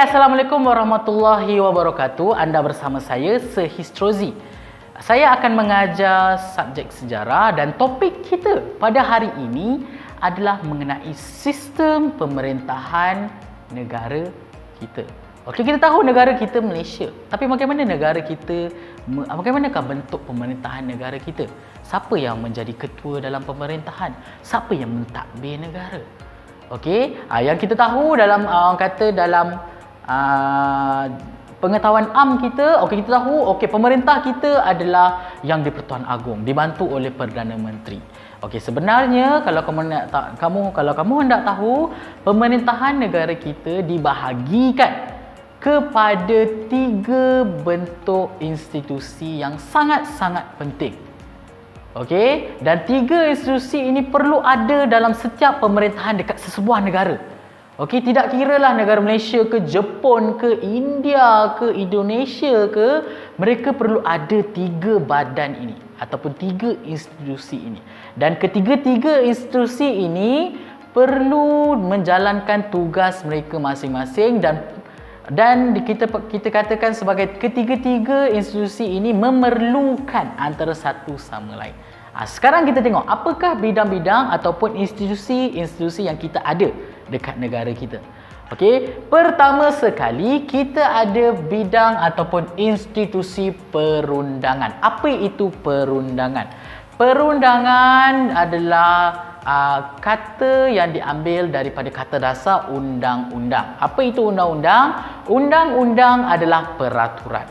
Assalamualaikum warahmatullahi wabarakatuh. Anda bersama saya, Sehistrozi. Saya akan mengajar subjek sejarah dan topik kita pada hari ini adalah mengenai sistem pemerintahan negara kita. Okey, kita tahu negara kita Malaysia. Tapi bagaimana negara kita, bagaimanakah bentuk pemerintahan negara kita? Siapa yang menjadi ketua dalam pemerintahan? Siapa yang mentadbir negara? Okey, yang kita tahu dalam dalam pengetahuan am kita, okey, kita tahu pemerintah kita adalah yang di-Pertuan Agong dibantu oleh Perdana Menteri. Okey, sebenarnya kalau kamu hendak tahu, pemerintahan negara kita dibahagikan kepada 3 bentuk institusi yang sangat-sangat penting. Okey, dan 3 institusi ini perlu ada dalam setiap pemerintahan dekat sesebuah negara. Okey, tidak kiralah negara Malaysia ke Jepun ke India ke Indonesia ke, mereka perlu ada 3 badan ini ataupun 3 institusi ini. Dan ketiga-tiga institusi ini perlu menjalankan tugas mereka masing-masing dan kita katakan sebagai ketiga-tiga institusi ini memerlukan antara satu sama lain. Sekarang kita tengok apakah bidang-bidang ataupun institusi-institusi yang kita ada dekat negara kita. Okey, pertama sekali kita ada bidang ataupun institusi perundangan. Apa itu perundangan? Perundangan adalah kata yang diambil daripada kata dasar undang-undang. Apa itu undang-undang? Undang-undang adalah peraturan.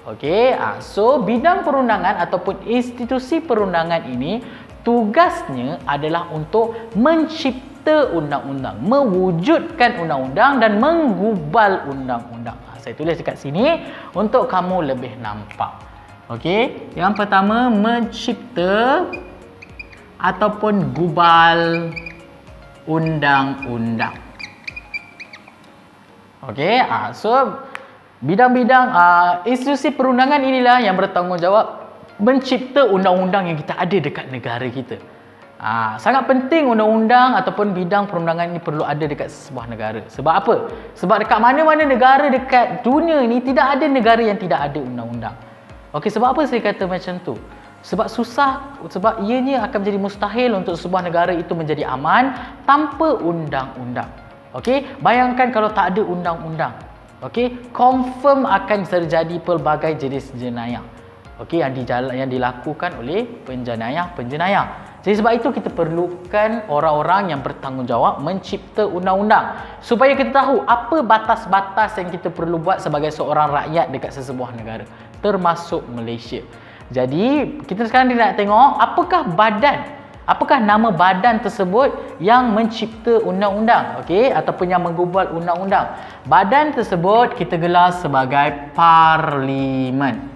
Okey, so bidang perundangan ataupun institusi perundangan ini tugasnya adalah untuk mencipta undang-undang, mewujudkan undang-undang dan menggubal undang-undang. Saya tulis dekat sini untuk kamu lebih nampak. Okey, yang pertama mencipta ataupun gubal undang-undang. Okey, so bidang-bidang institusi perundangan inilah yang bertanggungjawab mencipta undang-undang yang kita ada dekat negara kita. Sangat penting undang-undang ataupun bidang perundangan ini perlu ada dekat sebuah negara. Sebab apa? Sebab dekat mana-mana negara dekat dunia ini tidak ada negara yang tidak ada undang-undang. Okey, sebab apa saya kata macam tu? Sebab ianya akan menjadi mustahil untuk sebuah negara itu menjadi aman tanpa undang-undang. Okey, bayangkan kalau tak ada undang-undang. Okey, confirm akan terjadi pelbagai jenis jenayah. Okey, yang dilakukan oleh penjenayah. Jadi sebab itu kita perlukan orang-orang yang bertanggungjawab mencipta undang-undang supaya kita tahu apa batas-batas yang kita perlu buat sebagai seorang rakyat dekat sesebuah negara, termasuk Malaysia. Jadi kita sekarang nak tengok apakah nama badan tersebut yang mencipta undang-undang, okey, ataupun yang menggubal undang-undang. Badan tersebut kita gelar sebagai Parlimen.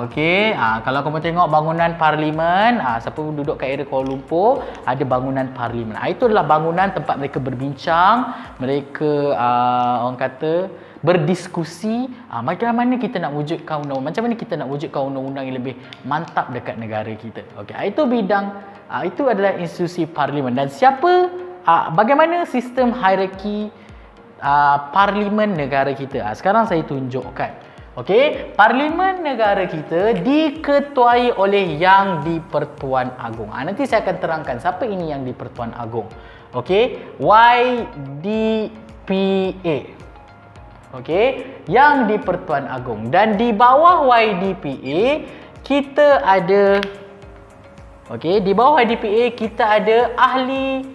Okey, kalau kamu tengok bangunan Parlimen, siapa duduk kat area Kuala Lumpur, ada bangunan Parlimen. Itu adalah bangunan tempat mereka berbincang, mereka orang kata berdiskusi macam mana kita nak wujudkan undang-undang, macam mana kita nak wujudkan undang-undang yang lebih mantap dekat negara kita. Okey, itu bidang itu adalah institusi parlimen. Dan bagaimana sistem hierarki parlimen negara kita? Sekarang saya tunjukkan. Okey, parlimen negara kita diketuai oleh Yang di-Pertuan Agong. Nanti saya akan terangkan siapa ini Yang di-Pertuan Agong. Okey, YDPA. Okey, Yang di-Pertuan Agong. Dan di bawah YDPA kita ada di bawah YDPA kita ada ahli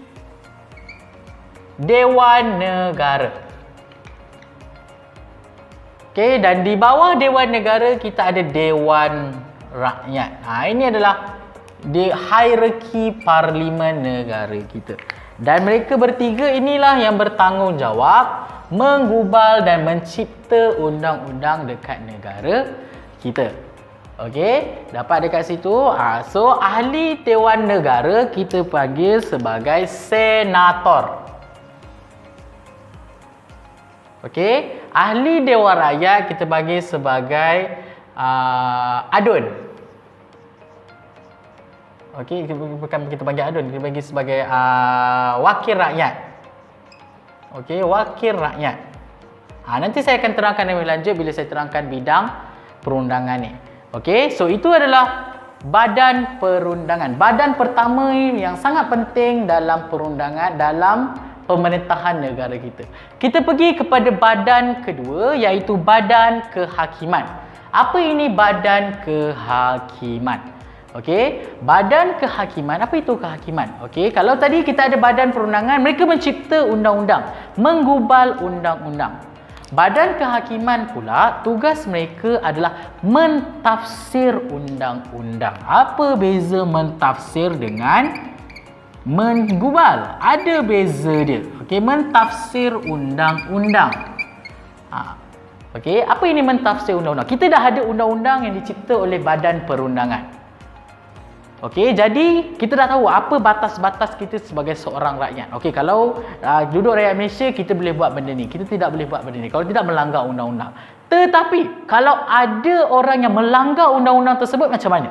Dewan Negara. Okey, dan di bawah Dewan Negara kita ada Dewan Rakyat. Ini adalah hierarki parlimen negara kita. Dan mereka bertiga inilah yang bertanggungjawab menggubal dan mencipta undang-undang dekat negara kita. Okey, dapat dekat situ. So ahli Dewan Negara kita panggil sebagai senator. Okey, ahli Dewan Rakyat kita panggil sebagai adun. Okey, bukan kita panggil adun, kita panggil sebagai wakil rakyat. Okey, wakil rakyat. Nanti saya akan terangkan lebih lanjut bila saya terangkan bidang perundangan ni. Okey, so itu adalah badan perundangan. Badan pertama yang sangat penting dalam perundangan, dalam pemerintahan negara kita. Kita pergi kepada badan kedua, iaitu badan kehakiman. Apa ini badan kehakiman? Okey, badan kehakiman, apa itu kehakiman? Okey, kalau tadi kita ada badan perundangan, mereka mencipta undang-undang, menggubal undang-undang. Badan kehakiman pula, tugas mereka adalah mentafsir undang-undang. Apa beza mentafsir dengan menggubal? Ada beza dia. Okey, mentafsir undang-undang. Okey, apa ini mentafsir undang-undang? Kita dah ada undang-undang yang dicipta oleh badan perundangan. Okey, jadi kita dah tahu apa batas-batas kita sebagai seorang rakyat. Okey, kalau duduk rakyat Malaysia, kita boleh buat benda ni. Kita tidak boleh buat benda ni kalau tidak melanggar undang-undang. Tetapi kalau ada orang yang melanggar undang-undang tersebut, macam mana?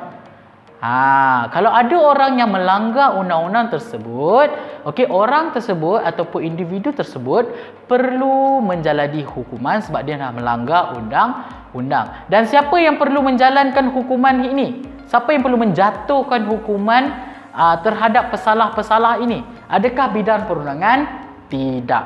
Kalau ada orang yang melanggar undang-undang tersebut, okey, orang tersebut ataupun individu tersebut perlu menjalani hukuman sebab dia dah melanggar undang-undang. Dan siapa yang perlu menjalankan hukuman ini? Siapa yang perlu menjatuhkan hukuman terhadap pesalah-pesalah ini? Adakah bidang perundangan? Tidak.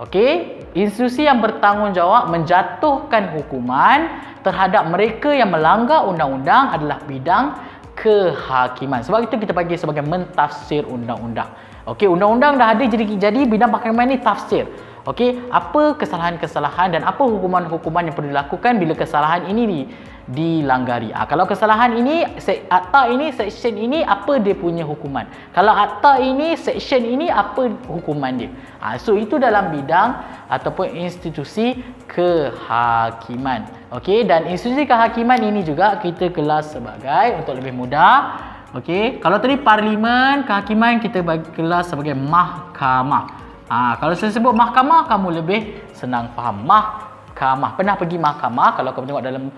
Okey, institusi yang bertanggungjawab menjatuhkan hukuman terhadap mereka yang melanggar undang-undang adalah bidang kehakiman. Sebab itu kita panggil sebagai mentafsir undang-undang. Okey, undang-undang dah ada, jadi bidang kehakiman ini tafsir. Okey, apa kesalahan-kesalahan dan apa hukuman-hukuman yang perlu dilakukan bila kesalahan ini dilanggari. Kalau kesalahan ini, akta ini, section ini, apa dia punya hukuman. Kalau akta ini, section ini, apa hukuman dia. So itu dalam bidang ataupun institusi kehakiman. Okey, dan institusi kehakiman ini juga kita kelas sebagai, untuk lebih mudah, okey, kalau tadi parlimen, kehakiman kita bagi kelas sebagai mahkamah. Kalau saya sebut mahkamah, kamu lebih senang faham. Mahkamah. Pernah pergi mahkamah, kalau kamu tengok dalam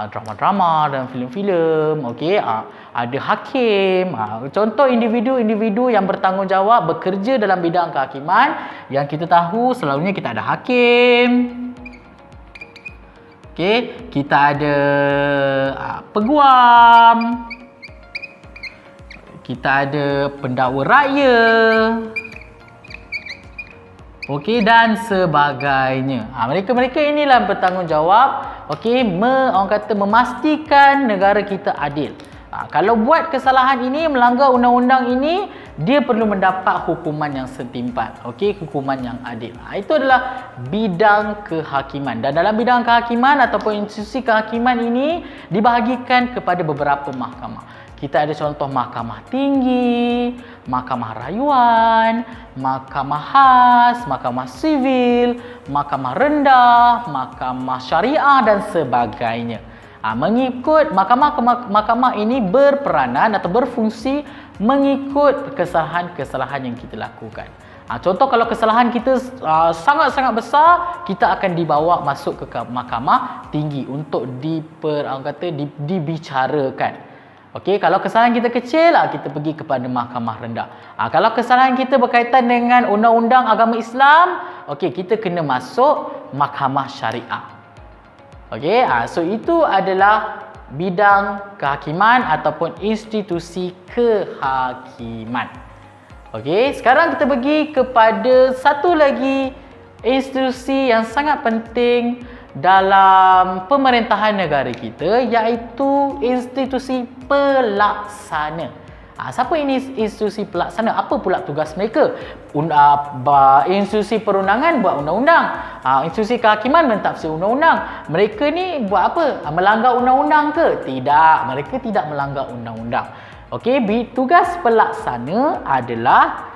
drama-drama, dalam filem-filem, okey, ada hakim. Contoh individu-individu yang bertanggungjawab bekerja dalam bidang kehakiman, yang kita tahu selalunya kita ada hakim. Okey, kita ada peguam. Kita ada pendakwa raya. Okey, dan sebagainya. Mereka-mereka inilah bertanggungjawab, okey, orang kata memastikan negara kita adil. Kalau buat kesalahan ini, melanggar undang-undang ini, dia perlu mendapat hukuman yang setimpal. Okey, hukuman yang adil. Itu adalah bidang kehakiman. Dan dalam bidang kehakiman ataupun institusi kehakiman ini dibahagikan kepada beberapa mahkamah. Kita ada contoh mahkamah tinggi, mahkamah rayuan, mahkamah khas, mahkamah sivil, mahkamah rendah, mahkamah syariah dan sebagainya. Mengikut mahkamah ini berperanan atau berfungsi mengikut kesalahan-kesalahan yang kita lakukan. Contoh, kalau kesalahan kita sangat-sangat besar, kita akan dibawa masuk ke mahkamah tinggi untuk dibicarakan. Okey, kalau kesalahan kita kecil, kita pergi kepada mahkamah rendah. Kalau kesalahan kita berkaitan dengan undang-undang agama Islam, okey, kita kena masuk mahkamah syariah. Okey, so itu adalah bidang kehakiman ataupun institusi kehakiman. Okey, sekarang kita pergi kepada satu lagi institusi yang sangat penting dalam pemerintahan negara kita, iaitu institusi pelaksana. Siapa ini institusi pelaksana? Apa pula tugas mereka? Institusi perundangan buat undang-undang. Institusi kehakiman mentafsir undang-undang. Mereka ni buat apa? Melanggar undang-undang ke? Tidak, mereka tidak melanggar undang-undang. Okey, tugas pelaksana adalah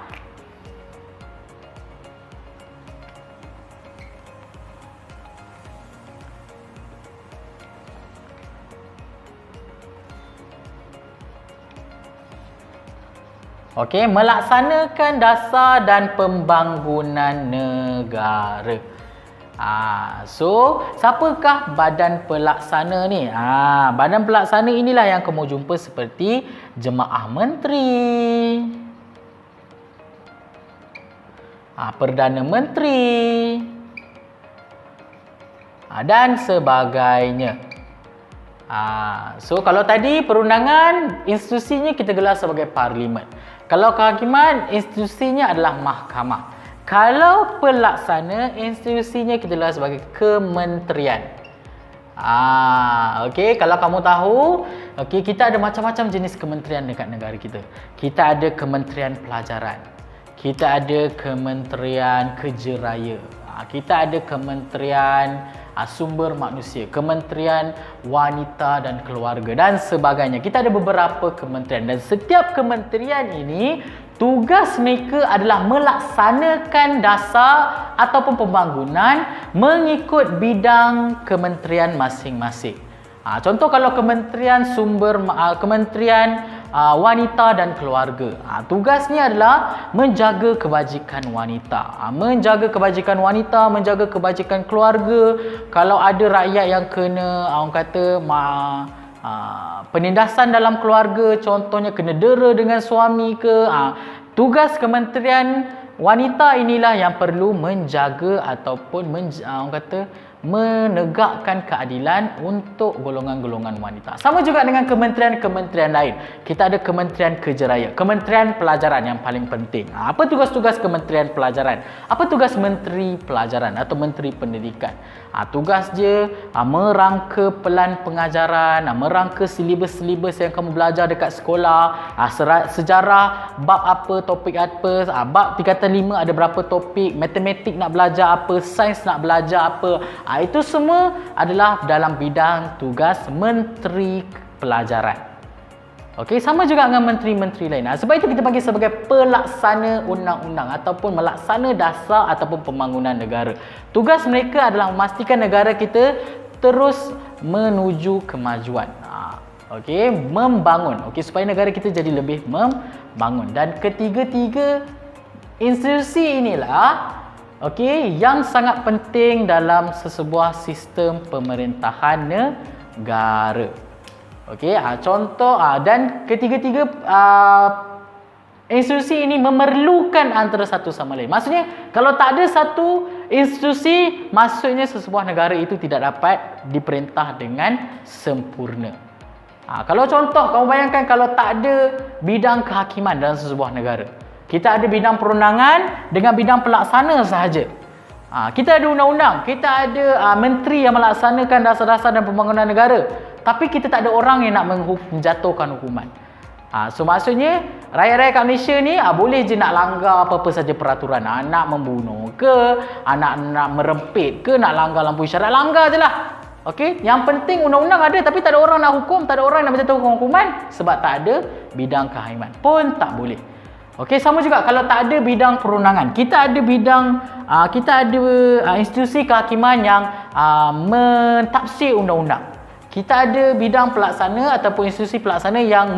melaksanakan dasar dan pembangunan negara. So, siapakah badan pelaksana ni? Badan pelaksana inilah yang kamu jumpa seperti Jemaah Menteri, Perdana Menteri dan sebagainya. So kalau tadi perundangan, institusinya kita gelar sebagai parlimen. Kalau kehakiman, institusinya adalah mahkamah. Kalau pelaksana, institusinya kita gelar sebagai kementerian. Okey, kalau kamu tahu, okey, kita ada macam-macam jenis kementerian dekat negara kita. Kita ada Kementerian Pelajaran. Kita ada Kementerian Kerja Raya. Kita ada Kementerian Sumber Manusia, Kementerian Wanita dan Keluarga dan sebagainya. Kita ada beberapa kementerian dan setiap kementerian ini tugas mereka adalah melaksanakan dasar ataupun pembangunan mengikut bidang kementerian masing-masing. Contoh kalau Kementerian Wanita dan Keluarga. Tugasnya adalah menjaga kebajikan wanita. Menjaga kebajikan wanita, menjaga kebajikan keluarga. Kalau ada rakyat yang kena orang kata penindasan dalam keluarga, contohnya kena dera dengan suami ke, tugas Kementerian Wanita inilah yang perlu menjaga ataupun orang kata menegakkan keadilan untuk golongan-golongan wanita. Sama juga dengan kementerian-kementerian lain. Kita ada Kementerian Kerja Raya, Kementerian Pelajaran yang paling penting. Apa tugas-tugas Kementerian Pelajaran? Apa tugas Menteri Pelajaran atau Menteri Pendidikan? Tugas dia merangka pelan pengajaran, merangka silibus-silibus yang kamu belajar dekat sekolah, sejarah, bab apa, topik apa, bab tingkatan 5 ada berapa topik, matematik nak belajar apa, sains nak belajar apa. Itu semua adalah dalam bidang tugas Menteri Pelajaran. Okey, sama juga dengan menteri-menteri lain. Sebab itu kita panggil sebagai pelaksana undang-undang ataupun melaksana dasar ataupun pembangunan negara. Tugas mereka adalah memastikan negara kita terus menuju kemajuan. Okey, membangun. Okey, supaya negara kita jadi lebih membangun. Dan ketiga-tiga institusi inilah okey yang sangat penting dalam sesebuah sistem pemerintahan negara. Okey, contoh dan ketiga-tiga institusi ini memerlukan antara satu sama lain. Maksudnya kalau tak ada satu institusi, maksudnya sesebuah negara itu tidak dapat diperintah dengan sempurna. Kalau contoh, kamu bayangkan kalau tak ada bidang kehakiman dalam sesebuah negara. Kita ada bidang perundangan dengan bidang pelaksana sahaja. Kita ada undang-undang, kita ada menteri yang melaksanakan dasar-dasar dan pembangunan negara. Tapi kita tak ada orang yang nak menjatuhkan hukuman. So maksudnya rakyat-rakyat kat Malaysia ni boleh je nak langgar apa-apa saja peraturan. Nak membunuh ke, nak merempit ke, nak langgar lampu isyarat, langgar je lah. Okey, yang penting undang-undang ada tapi tak ada orang nak hukum, tak ada orang nak menjatuhkan hukuman sebab tak ada bidang kehakiman. Pun tak boleh. Okey, sama juga kalau tak ada bidang perundangan. Kita ada bidang institusi kehakiman yang mentafsir undang-undang. Kita ada bidang pelaksana ataupun institusi pelaksana yang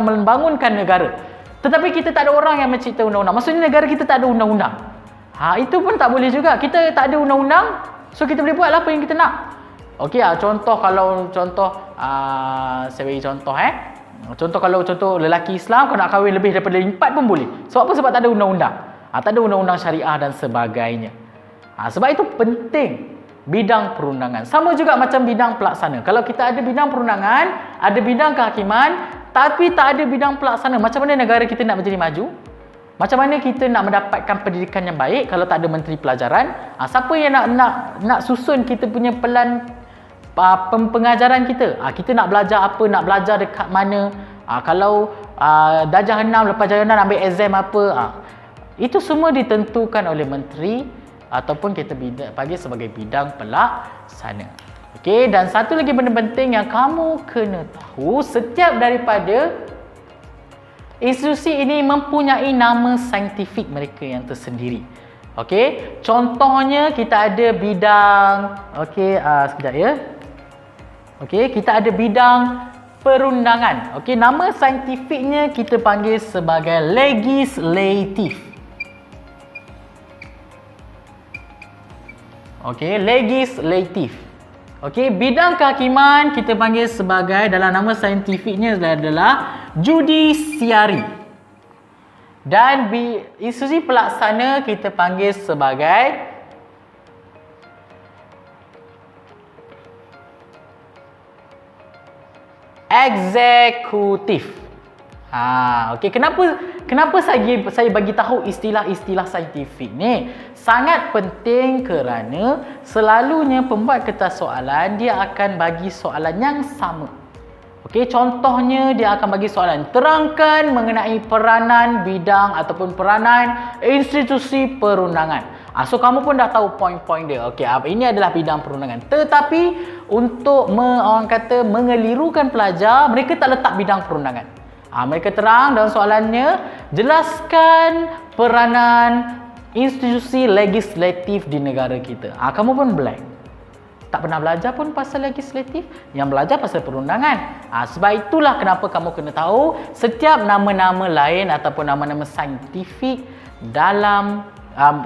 membangunkan negara. Tetapi kita tak ada orang yang mencipta undang-undang. Maksudnya negara kita tak ada undang-undang. Itu pun tak boleh juga. Kita tak ada undang-undang, so kita boleh buat apa yang kita nak. Okey, contoh saya bagi contoh contoh lelaki Islam kalau nak kahwin lebih daripada 4 pun boleh. Sebab apa? Sebab tak ada undang-undang. Tak ada undang-undang syariah dan sebagainya. Sebab itu penting bidang perundangan. Sama juga macam bidang pelaksana. Kalau kita ada bidang perundangan, ada bidang kehakiman, tapi tak ada bidang pelaksana, macam mana negara kita nak menjadi maju? Macam mana kita nak mendapatkan pendidikan yang baik kalau tak ada menteri pelajaran? Siapa yang nak susun kita punya pelan pengajaran kita? Kita nak belajar apa, nak belajar dekat mana? Kalau darjah 6, lepas darjah 6 ambil exam apa? Itu semua ditentukan oleh menteri ataupun kita panggil sebagai bidang pelaksana. Okey, dan satu lagi benda penting yang kamu kena tahu, setiap daripada institusi ini mempunyai nama saintifik mereka yang tersendiri. Okey, contohnya kita ada bidang sekejap ya. Okey, kita ada bidang perundangan. Okey, nama saintifiknya kita panggil sebagai legislatif. Okey, legislatif. Okey, bidang kehakiman kita panggil sebagai, dalam nama saintifiknya adalah judiciary. Dan institusi pelaksana kita panggil sebagai eksekutif. Okey, kenapa saya bagi tahu istilah-istilah saintifik ni? Sangat penting kerana selalunya pembuat kertas soalan dia akan bagi soalan yang sama. Okey, contohnya dia akan bagi soalan, terangkan mengenai peranan bidang ataupun peranan institusi perundangan. So kamu pun dah tahu poin-poin dia. Okey, ini adalah bidang perundangan. Tetapi untuk orang kata mengelirukan pelajar, mereka tak letak bidang perundangan. Mereka terang dalam soalannya, jelaskan peranan institusi legislatif di negara kita. Kamu pun blank. Tak pernah belajar pun pasal legislatif, yang belajar pasal perundangan. Sebab itulah kenapa kamu kena tahu setiap nama-nama lain ataupun nama-nama saintifik dalam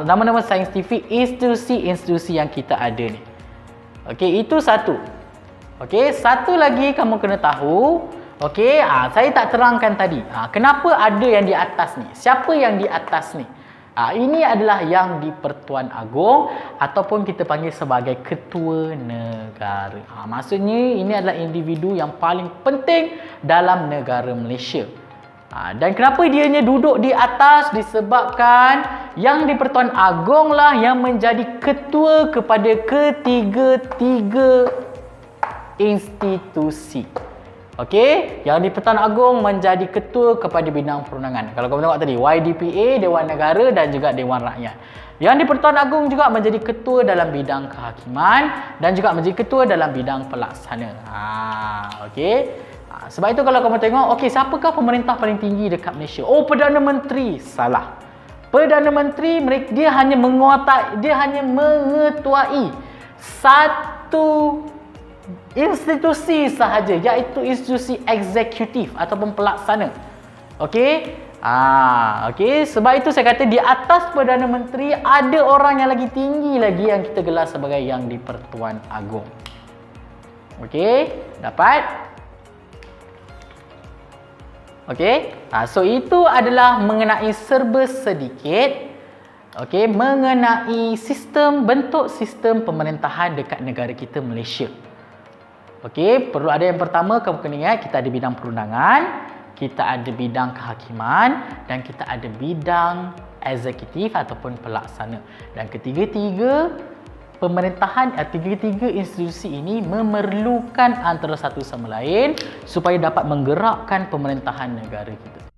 nama-nama saintifik institusi-institusi yang kita ada ni. Okey, itu satu. Okey, satu lagi kamu kena tahu. Okey, saya tak terangkan tadi. Kenapa ada yang di atas ni? Siapa yang di atas ni? Ini adalah yang di Pertuan Agong ataupun kita panggil sebagai Ketua Negara. Maksudnya ini adalah individu yang paling penting dalam negara Malaysia. Dan kenapa dianya duduk di atas? Disebabkan yang di Pertuan Agong lah yang menjadi ketua kepada ketiga-tiga institusi. Okey, yang di Pertuan Agong menjadi ketua kepada bidang perundangan. Kalau kamu tengok tadi, YDPA, Dewan Negara dan juga Dewan Rakyat. Yang di Pertuan Agong juga menjadi ketua dalam bidang kehakiman dan juga menjadi ketua dalam bidang pelaksana. Okey. Sebab itu kalau kamu tengok, okey, siapakah pemerintah paling tinggi dekat Malaysia? Perdana Menteri. Salah. Perdana Menteri dia hanya mengetuai satu institusi sahaja, iaitu institusi eksekutif ataupun pelaksana. Okey? Okey, sebab itu saya kata di atas Perdana Menteri ada orang yang lagi tinggi lagi yang kita gelar sebagai yang di Pertuan Agong. Okey? Dapat? Okey? So itu adalah mengenai serba sedikit mengenai bentuk sistem pemerintahan dekat negara kita Malaysia. Okey, perlu ada yang pertama kamu kena ingat, kita ada bidang perundangan, kita ada bidang kehakiman dan kita ada bidang eksekutif ataupun pelaksana. Dan ketiga-tiga institusi ini memerlukan antara satu sama lain supaya dapat menggerakkan pemerintahan negara kita.